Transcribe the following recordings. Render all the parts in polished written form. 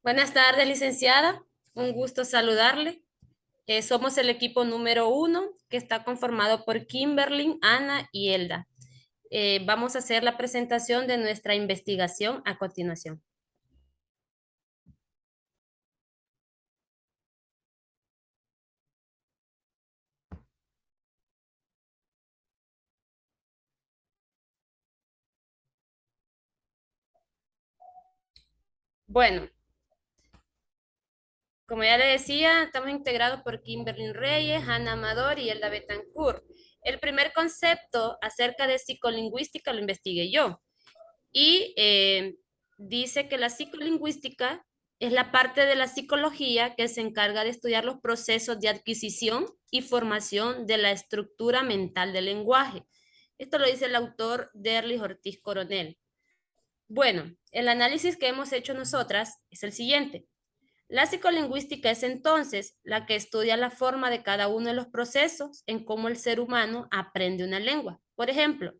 Buenas tardes, licenciada. Un gusto saludarle. Somos el equipo número 1 que está conformado por Kimberly, Ana y Elda. Vamos a hacer la presentación de nuestra investigación a continuación. Bueno, como ya le decía, estamos integrados por Kimberly Reyes, Ana Amador y Elda Betancourt. El primer concepto acerca de psicolingüística lo investigué yo. Y dice que la psicolingüística es la parte de la psicología que se encarga de estudiar los procesos de adquisición y formación de la estructura mental del lenguaje. Esto lo dice el autor Derlis Ortiz Coronel. Bueno, el análisis que hemos hecho nosotras es el siguiente. La psicolingüística es entonces la que estudia la forma de cada uno de los procesos en cómo el ser humano aprende una lengua. Por ejemplo,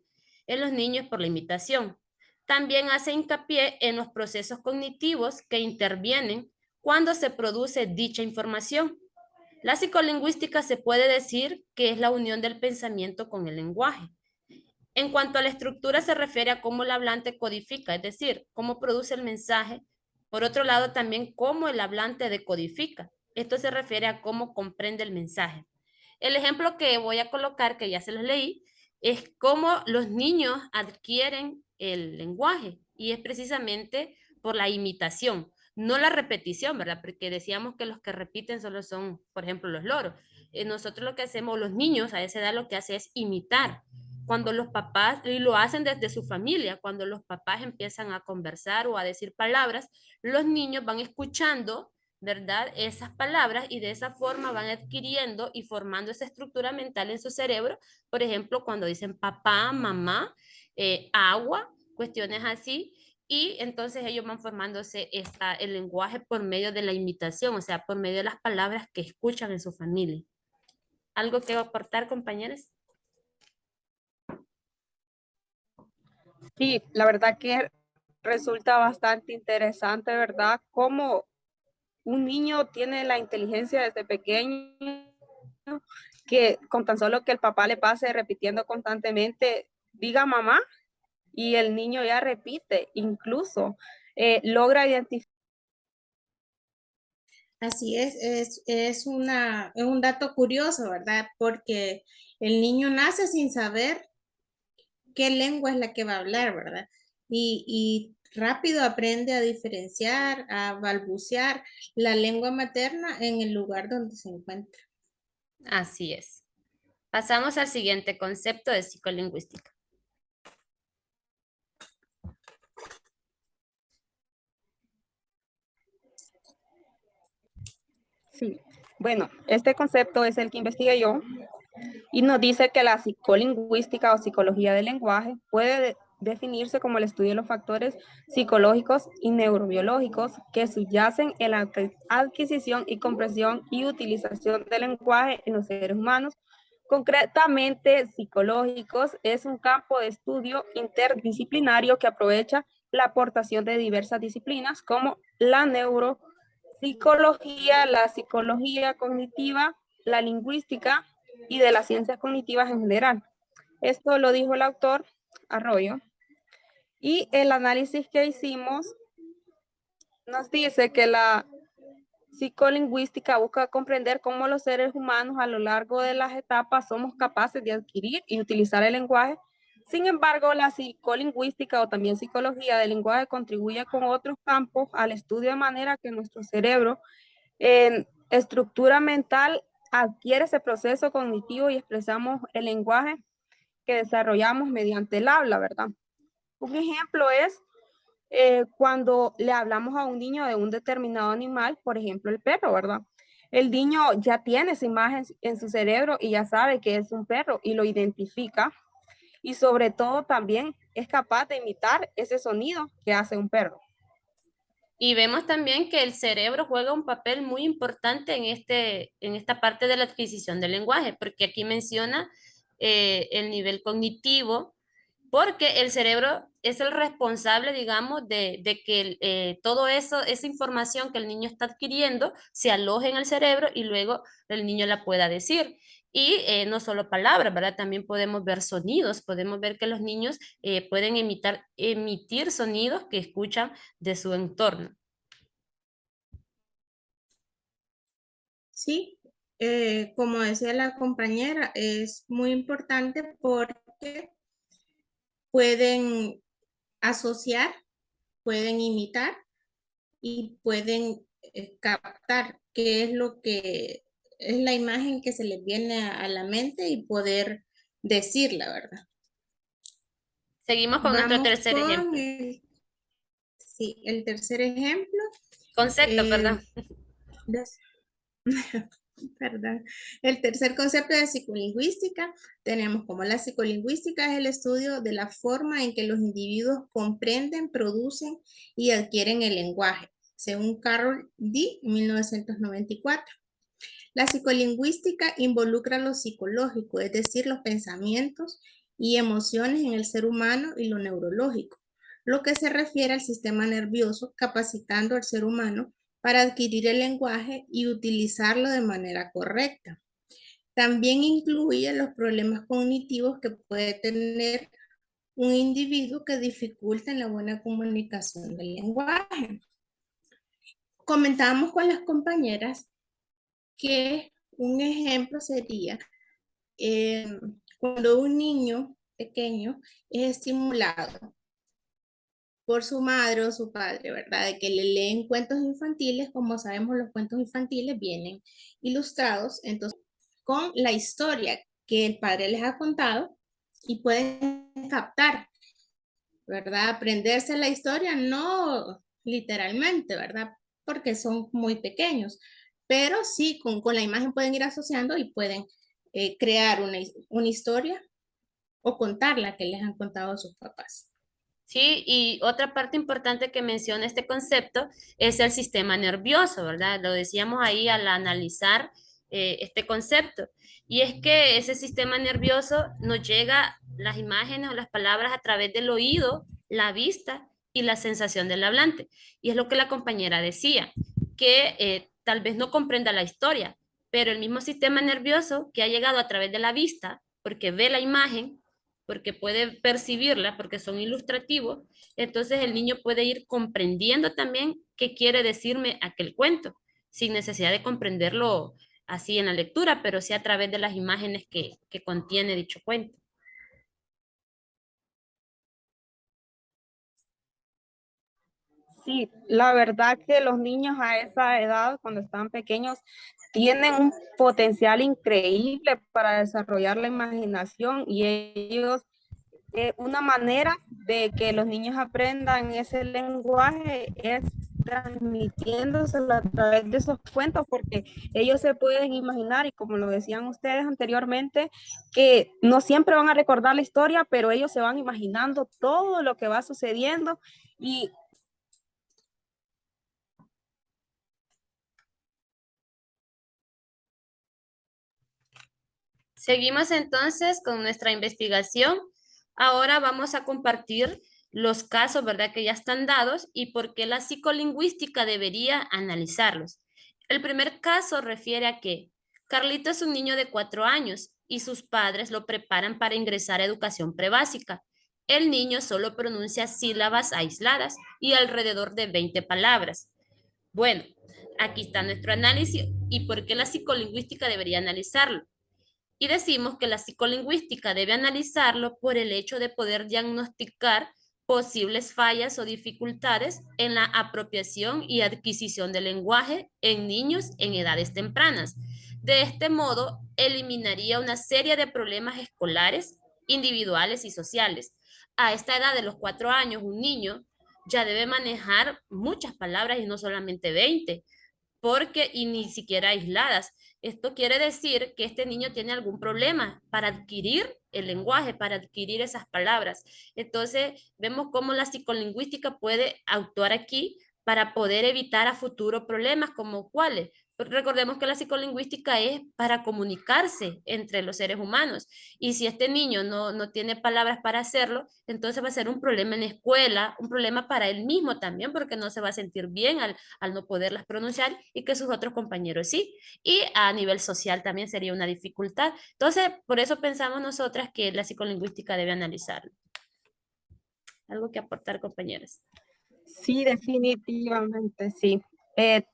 en los niños por la imitación. También hace hincapié en los procesos cognitivos que intervienen cuando se produce dicha información. La psicolingüística se puede decir que es la unión del pensamiento con el lenguaje. En cuanto a la estructura, se refiere a cómo el hablante codifica, es decir, cómo produce el mensaje. Por otro lado, también cómo el hablante decodifica. Esto se refiere a cómo comprende el mensaje. El ejemplo que voy a colocar, que ya se los leí, es cómo los niños adquieren el lenguaje y es precisamente por la imitación, no la repetición, ¿verdad? Porque decíamos que los que repiten solo son, por ejemplo, los loros. Nosotros lo que hacemos, los niños a esa edad lo que hace es imitar. Cuando los papás, y lo hacen desde su familia, cuando los papás empiezan a conversar o a decir palabras, los niños van escuchando, ¿verdad? Esas palabras y de esa forma van adquiriendo y formando esa estructura mental en su cerebro. Por ejemplo, cuando dicen papá, mamá, agua, cuestiones así. Y entonces ellos van formándose el lenguaje por medio de la imitación, o sea, por medio de las palabras que escuchan en su familia. ¿Algo que aportar, compañeros? Sí, la verdad que resulta bastante interesante, ¿verdad? Cómo un niño tiene la inteligencia desde pequeño, que con tan solo que el papá le pase repitiendo constantemente, diga mamá, y el niño ya repite, incluso logra identificar. Así es un dato curioso, ¿verdad? Porque el niño nace sin saber qué lengua es la que va a hablar, ¿verdad? Y rápido aprende a diferenciar, a balbucear la lengua materna en el lugar donde se encuentra. Así es. Pasamos al siguiente concepto de psicolingüística. Sí, bueno, este concepto es el que investigué yo y nos dice que la psicolingüística o psicología del lenguaje puede definirse como el estudio de los factores psicológicos y neurobiológicos que subyacen en la adquisición y comprensión y utilización del lenguaje en los seres humanos. Concretamente, psicológicos es un campo de estudio interdisciplinario que aprovecha la aportación de diversas disciplinas como la neuropsicología, la psicología cognitiva, la lingüística y de las ciencias cognitivas en general. Esto lo dijo el autor Arroyo. Y el análisis que hicimos nos dice que la psicolingüística busca comprender cómo los seres humanos a lo largo de las etapas somos capaces de adquirir y utilizar el lenguaje. Sin embargo, la psicolingüística o también psicología del lenguaje contribuye con otros campos al estudio de manera que nuestro cerebro en estructura mental adquiere ese proceso cognitivo y expresamos el lenguaje que desarrollamos mediante el habla, ¿verdad? Un ejemplo es cuando le hablamos a un niño de un determinado animal, por ejemplo el perro, ¿verdad? El niño ya tiene esa imagen en su cerebro y ya sabe que es un perro y lo identifica y sobre todo también es capaz de imitar ese sonido que hace un perro. Y vemos también que el cerebro juega un papel muy importante en esta parte de la adquisición del lenguaje, porque aquí menciona el nivel cognitivo porque el cerebro es el responsable, digamos, de que todo eso, esa información que el niño está adquiriendo se aloje en el cerebro y luego el niño la pueda decir. Y no solo palabras, ¿verdad? También podemos ver sonidos, podemos ver que los niños pueden emitir sonidos que escuchan de su entorno. Sí, como decía la compañera, es muy importante porque pueden asociar, pueden imitar y pueden captar qué es lo que es la imagen que se les viene a la mente y poder decirla, ¿verdad? Seguimos con nuestro Vamos tercer con ejemplo. sí, el tercer ejemplo. Concepto, eh, perdón. des- Perdón. El tercer concepto de psicolingüística tenemos como la psicolingüística es el estudio de la forma en que los individuos comprenden, producen y adquieren el lenguaje, según Carol D. 1994. La psicolingüística involucra lo psicológico, es decir, los pensamientos y emociones en el ser humano y lo neurológico, lo que se refiere al sistema nervioso, capacitando al ser humano para adquirir el lenguaje y utilizarlo de manera correcta. También incluye los problemas cognitivos que puede tener un individuo que dificulten la buena comunicación del lenguaje. Comentábamos con las compañeras que un ejemplo sería eh, cuando un niño pequeño es estimulado por su madre o su padre, ¿verdad? De que le leen cuentos infantiles, como sabemos los cuentos infantiles vienen ilustrados, entonces con la historia que el padre les ha contado y pueden captar, ¿verdad? Aprenderse la historia, no literalmente, ¿verdad? Porque son muy pequeños, pero sí con la imagen pueden ir asociando y pueden crear una historia o contar la que les han contado sus papás. Sí, y otra parte importante que menciona este concepto es el sistema nervioso, ¿verdad? Lo decíamos ahí al analizar este concepto. Y es que ese sistema nervioso nos llega las imágenes o las palabras a través del oído, la vista y la sensación del hablante. Y es lo que la compañera decía, que tal vez no comprenda la historia, pero el mismo sistema nervioso que ha llegado a través de la vista, porque ve la imagen, porque puede percibirla, porque son ilustrativos, entonces el niño puede ir comprendiendo también qué quiere decirme aquel cuento, sin necesidad de comprenderlo así en la lectura, pero sí a través de las imágenes que contiene dicho cuento. Sí, la verdad que los niños a esa edad, cuando están pequeños, tienen un potencial increíble para desarrollar la imaginación y ellos, una manera de que los niños aprendan ese lenguaje es transmitiéndoselo a través de esos cuentos, porque ellos se pueden imaginar, y como lo decían ustedes anteriormente, que no siempre van a recordar la historia, pero ellos se van imaginando todo lo que va sucediendo y Seguimos entonces con nuestra investigación. Ahora vamos a compartir los casos, ¿verdad?, que ya están dados y por qué la psicolingüística debería analizarlos. El primer caso refiere a que Carlito es un niño de 4 años y sus padres lo preparan para ingresar a educación prebásica. El niño solo pronuncia sílabas aisladas y alrededor de 20 palabras. Bueno, aquí está nuestro análisis y por qué la psicolingüística debería analizarlo. Y decimos que la psicolingüística debe analizarlo por el hecho de poder diagnosticar posibles fallas o dificultades en la apropiación y adquisición del lenguaje en niños en edades tempranas. De este modo, eliminaría una serie de problemas escolares, individuales y sociales. A esta edad de los 4 años, un niño ya debe manejar muchas palabras y no solamente 20, porque y ni siquiera aisladas. Esto quiere decir que este niño tiene algún problema para adquirir el lenguaje, para adquirir esas palabras. Entonces, vemos cómo la psicolingüística puede actuar aquí para poder evitar a futuro problemas como cuáles. Recordemos que la psicolingüística es para comunicarse entre los seres humanos. Y si este niño no tiene palabras para hacerlo, entonces va a ser un problema en la escuela, un problema para él mismo también, porque no se va a sentir bien al no poderlas pronunciar y que sus otros compañeros sí. Y a nivel social también sería una dificultad. Entonces, por eso pensamos nosotras que la psicolingüística debe analizarlo. Algo que aportar, compañeros. Sí, definitivamente, sí.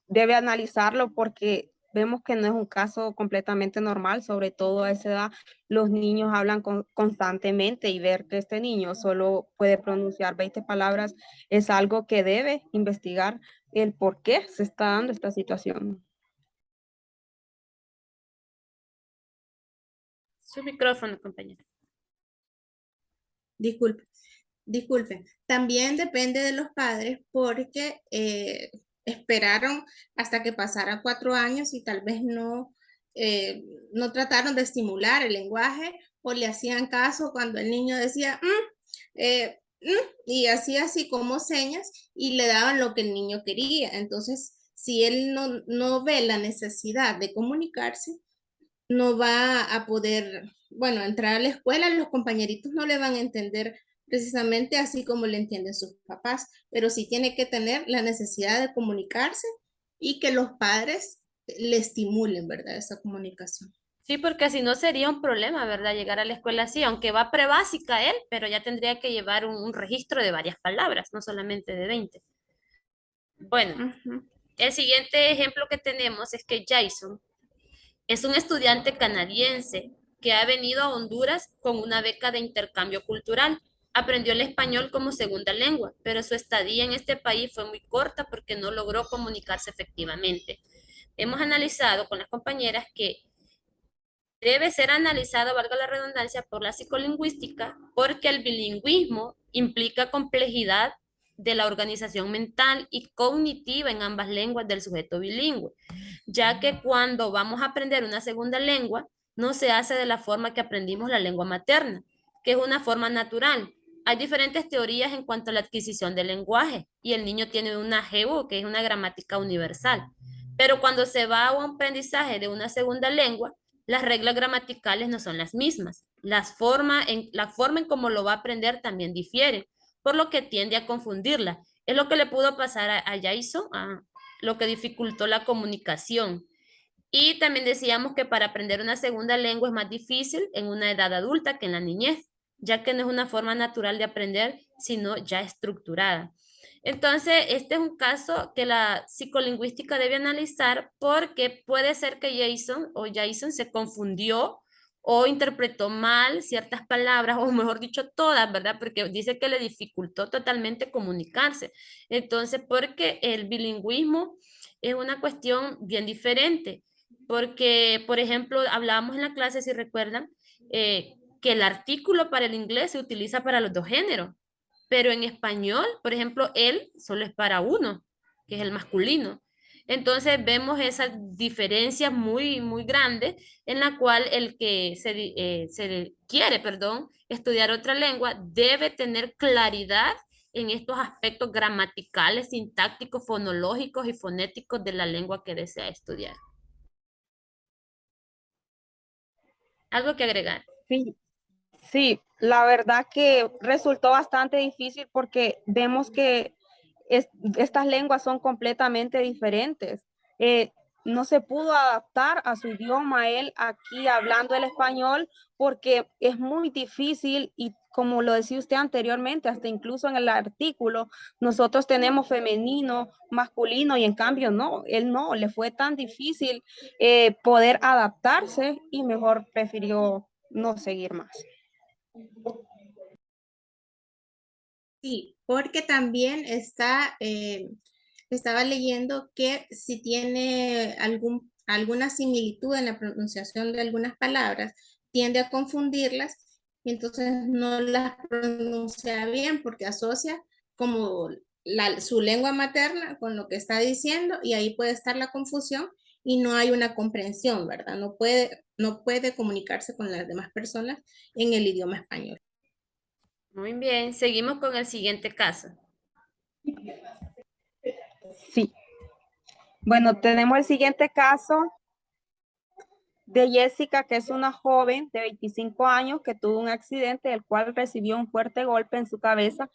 Debe analizarlo porque vemos que no es un caso completamente normal, sobre todo a esa edad los niños hablan constantemente y ver que este niño solo puede pronunciar 20 palabras es algo que debe investigar el por qué se está dando esta situación. Su micrófono, compañero. Disculpe, disculpen. También depende de los padres porque esperaron hasta que pasara 4 años y tal vez no trataron de estimular el lenguaje o le hacían caso cuando el niño decía y hacía así como señas y le daban lo que el niño quería. Entonces, si él no ve la necesidad de comunicarse, no va a poder, bueno, entrar a la escuela, los compañeritos no le van a entender precisamente así como le entienden sus papás, pero sí tiene que tener la necesidad de comunicarse y que los padres le estimulen, ¿verdad? Esa comunicación. Sí, porque si no sería un problema, ¿verdad? Llegar a la escuela así, aunque va prebásica él, pero ya tendría que llevar un registro de varias palabras, no solamente de 20. Bueno, Ujú. el siguiente ejemplo que tenemos es que Jason es un estudiante canadiense que ha venido a Honduras con una beca de intercambio cultural. Aprendió el español como segunda lengua, pero su estadía en este país fue muy corta porque no logró comunicarse efectivamente. Hemos analizado con las compañeras que debe ser analizado, valga la redundancia, por la psicolingüística, porque el bilingüismo implica complejidad de la organización mental y cognitiva en ambas lenguas del sujeto bilingüe, ya que cuando vamos a aprender una segunda lengua, no se hace de la forma que aprendimos la lengua materna, que es una forma natural. Hay diferentes teorías en cuanto a la adquisición del lenguaje y el niño tiene una GU, que es una gramática universal. Pero cuando se va a un aprendizaje de una segunda lengua, las reglas gramaticales no son las mismas. La forma en cómo lo va a aprender también difiere, por lo que tiende a confundirla. Es lo que le pudo pasar a Jason, lo que dificultó la comunicación. Y también decíamos que para aprender una segunda lengua es más difícil en una edad adulta que en la niñez, ya que no es una forma natural de aprender, sino ya estructurada. Entonces, este es un caso que la psicolingüística debe analizar porque puede ser que Jason se confundió o interpretó mal ciertas palabras, o mejor dicho, todas, ¿verdad? Porque dice que le dificultó totalmente comunicarse. Entonces, porque el bilingüismo es una cuestión bien diferente, porque, por ejemplo, hablábamos en la clase, si recuerdan, que el artículo para el inglés se utiliza para los dos géneros. Pero en español, por ejemplo, él solo es para uno, que es el masculino. Entonces vemos esas diferencias muy, muy grandes en la cual el que se quiere, perdón, estudiar otra lengua debe tener claridad en estos aspectos gramaticales, sintácticos, fonológicos y fonéticos de la lengua que desea estudiar. ¿Algo que agregar? Sí, sí, la verdad que resultó bastante difícil porque vemos que estas lenguas son completamente diferentes. Eh, no se pudo adaptar a su idioma él aquí hablando el español porque es muy difícil y como lo decía usted anteriormente, hasta incluso en el artículo, nosotros tenemos femenino, masculino y en cambio no, él no, le fue tan difícil poder adaptarse y mejor prefirió no seguir más. Sí, porque también estaba leyendo que si tiene alguna similitud en la pronunciación de algunas palabras, tiende a confundirlas y entonces no las pronuncia bien porque asocia como su lengua materna con lo que está diciendo y ahí puede estar la confusión y no hay una comprensión, ¿verdad? No puede comunicarse con las demás personas en el idioma español. Muy bien, seguimos con el siguiente caso. Sí. Bueno, tenemos el siguiente caso de Jessica, que es una joven de 25 años que tuvo un accidente del cual recibió un fuerte golpe en su cabeza.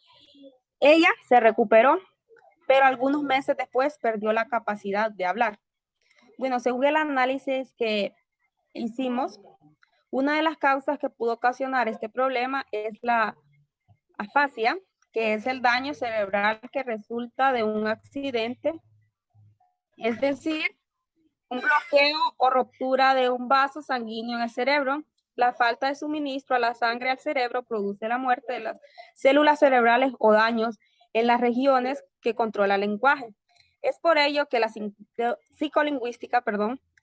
Ella se recuperó, pero algunos meses después perdió la capacidad de hablar. Bueno, según el análisis que hicimos, una de las causas que pudo ocasionar este problema es la afasia, que es el daño cerebral que resulta de un accidente, es decir, un bloqueo o ruptura de un vaso sanguíneo en el cerebro. La falta de suministro a la sangre al cerebro produce la muerte de las células cerebrales o daños en las regiones que controla el lenguaje. Es por ello que la psicolingüística,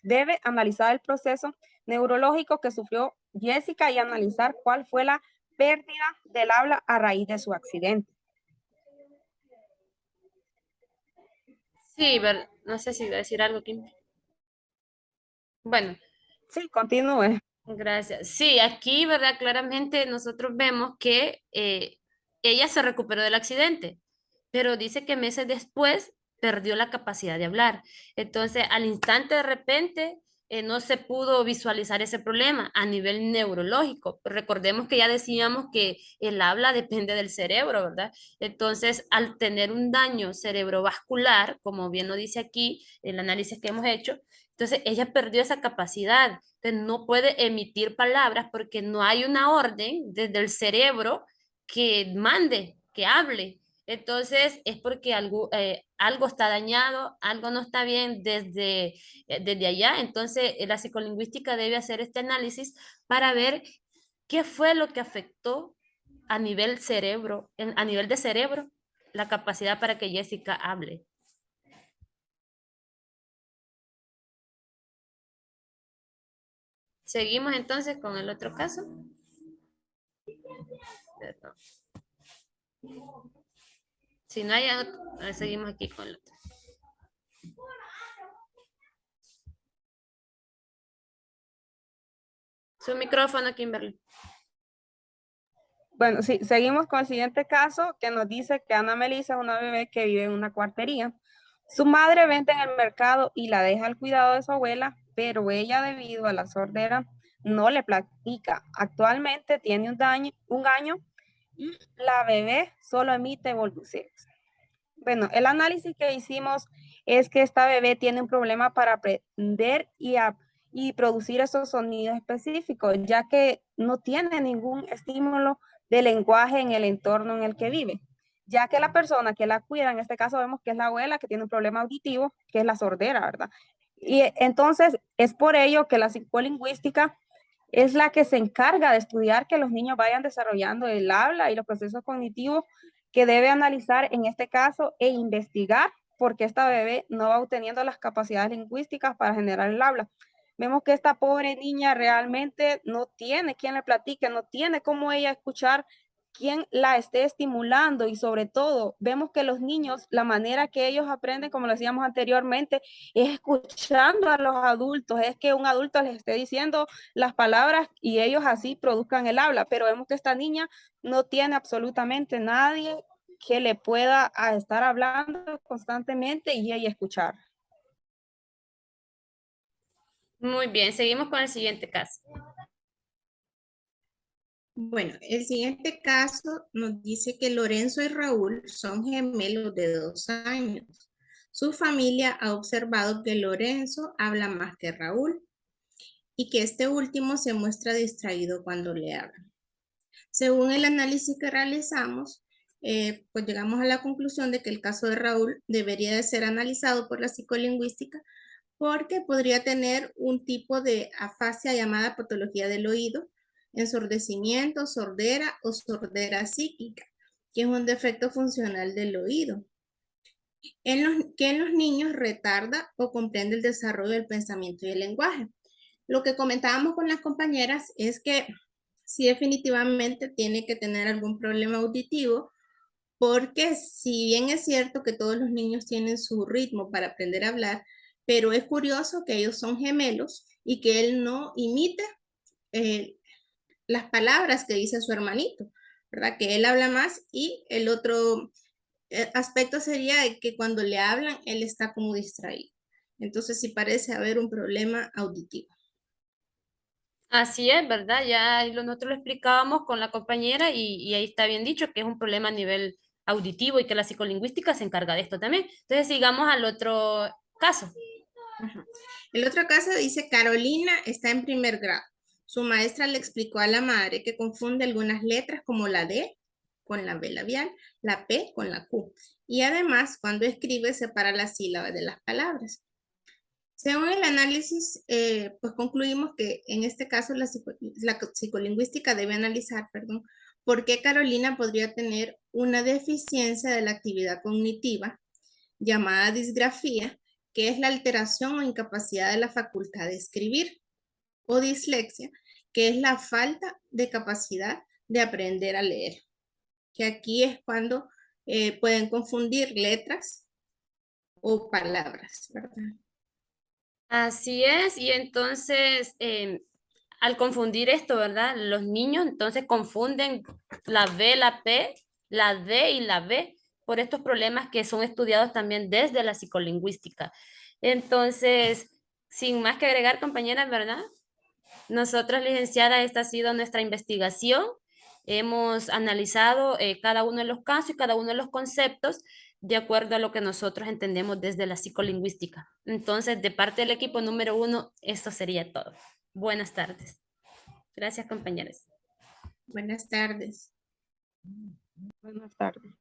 debe analizar el proceso neurológico que sufrió Jessica y analizar cuál fue la pérdida del habla a raíz de su accidente. Sí, no sé si iba a decir algo, Kim. Bueno, Sí, continúe. gracias. Sí, aquí, ¿verdad? Claramente nosotros vemos que ella se recuperó del accidente, pero dice que meses después perdió la capacidad de hablar. Entonces, al instante de repente, no se pudo visualizar ese problema a nivel neurológico. Recordemos que ya decíamos que el habla depende del cerebro, ¿verdad? Entonces, al tener un daño cerebrovascular, como bien lo dice aquí el análisis que hemos hecho, entonces ella perdió esa capacidad. Entonces no puede emitir palabras porque no hay una orden desde el cerebro que mande, que hable. Entonces es porque algo está dañado, algo no está bien desde allá. Entonces la psicolingüística debe hacer este análisis para ver qué fue lo que afectó a nivel cerebro, a nivel de cerebro, la capacidad para que Jessica hable. Seguimos entonces con el otro caso. Perdón. Si no hay otro, seguimos aquí con el otro. Su micrófono, Kimberly. Bueno, sí, seguimos con el siguiente caso que nos dice que Ana Melissa es una bebé que vive en una cuartería. Su madre vende en el mercado y la deja al cuidado de su abuela, pero ella, debido a la sordera, no le platica. Actualmente tiene un año y la bebé solo emite balbuceos. Bueno, el análisis que hicimos es que esta bebé tiene un problema para aprender y producir esos sonidos específicos, ya que no tiene ningún estímulo de lenguaje en el entorno en el que vive, ya que la persona que la cuida, en este caso vemos que es la abuela que tiene un problema auditivo, que es la sordera, ¿verdad? Y entonces es por ello que la psicolingüística es la que se encarga de estudiar que los niños vayan desarrollando el habla y los procesos cognitivos que debe analizar en este caso e investigar por qué esta bebé no va obteniendo las capacidades lingüísticas para generar el habla. Vemos que esta pobre niña realmente no tiene quien le platique, no tiene cómo ella escuchar quién la esté estimulando y sobre todo vemos que los niños, la manera que ellos aprenden, como lo decíamos anteriormente, es escuchando a los adultos, es que un adulto les esté diciendo las palabras y ellos así produzcan el habla, pero vemos que esta niña no tiene absolutamente nadie que le pueda estar hablando constantemente y ella escuchar. Muy bien, seguimos con el siguiente caso. Bueno, el siguiente caso nos dice que Lorenzo y Raúl son gemelos de 2 años. Su familia ha observado que Lorenzo habla más que Raúl y que este último se muestra distraído cuando le hablan. Según el análisis que realizamos, pues llegamos a la conclusión de que el caso de Raúl debería de ser analizado por la psicolingüística porque podría tener un tipo de afasia llamada patología del oído, ensordecimiento, sordera o sordera psíquica, que es un defecto funcional del oído, que en los niños retarda o comprende el desarrollo del pensamiento y el lenguaje. Lo que comentábamos con las compañeras es que sí definitivamente tiene que tener algún problema auditivo, porque si bien es cierto que todos los niños tienen su ritmo para aprender a hablar, pero es curioso que ellos son gemelos y que él no imite eh, las palabras que dice su hermanito, ¿verdad? Que él habla más y el otro aspecto sería que cuando le hablan, él está como distraído. Entonces sí parece haber un problema auditivo. Así es, ¿verdad? Ya nosotros lo explicábamos con la compañera y ahí está bien dicho que es un problema a nivel auditivo y que la psicolingüística se encarga de esto también. Entonces sigamos al otro caso. Ajá. El otro caso dice, Carolina está en primer grado. Su maestra le explicó a la madre que confunde algunas letras como la D con la B labial, la P con la Q. Y además, cuando escribe, separa las sílabas de las palabras. Según el análisis, pues concluimos que en este caso la psicolingüística debe analizar, perdón, por qué Carolina podría tener una deficiencia de la actividad cognitiva llamada disgrafía, que es la alteración o incapacidad de la facultad de escribir, o dislexia, que es la falta de capacidad de aprender a leer, que aquí es cuando pueden confundir letras o palabras, ¿verdad? Así es, y entonces al confundir esto, ¿verdad? Los niños entonces confunden la B, la P, la D y la B por estos problemas que son estudiados también desde la psicolingüística. Entonces, sin más que agregar, compañeras, ¿verdad? Nosotras, licenciada, esta ha sido nuestra investigación. Hemos analizado cada uno de los casos y cada uno de los conceptos de acuerdo a lo que nosotros entendemos desde la psicolingüística. Entonces, de parte del equipo número 1, esto sería todo. Buenas tardes. Gracias, compañeros. Buenas tardes. Buenas tardes.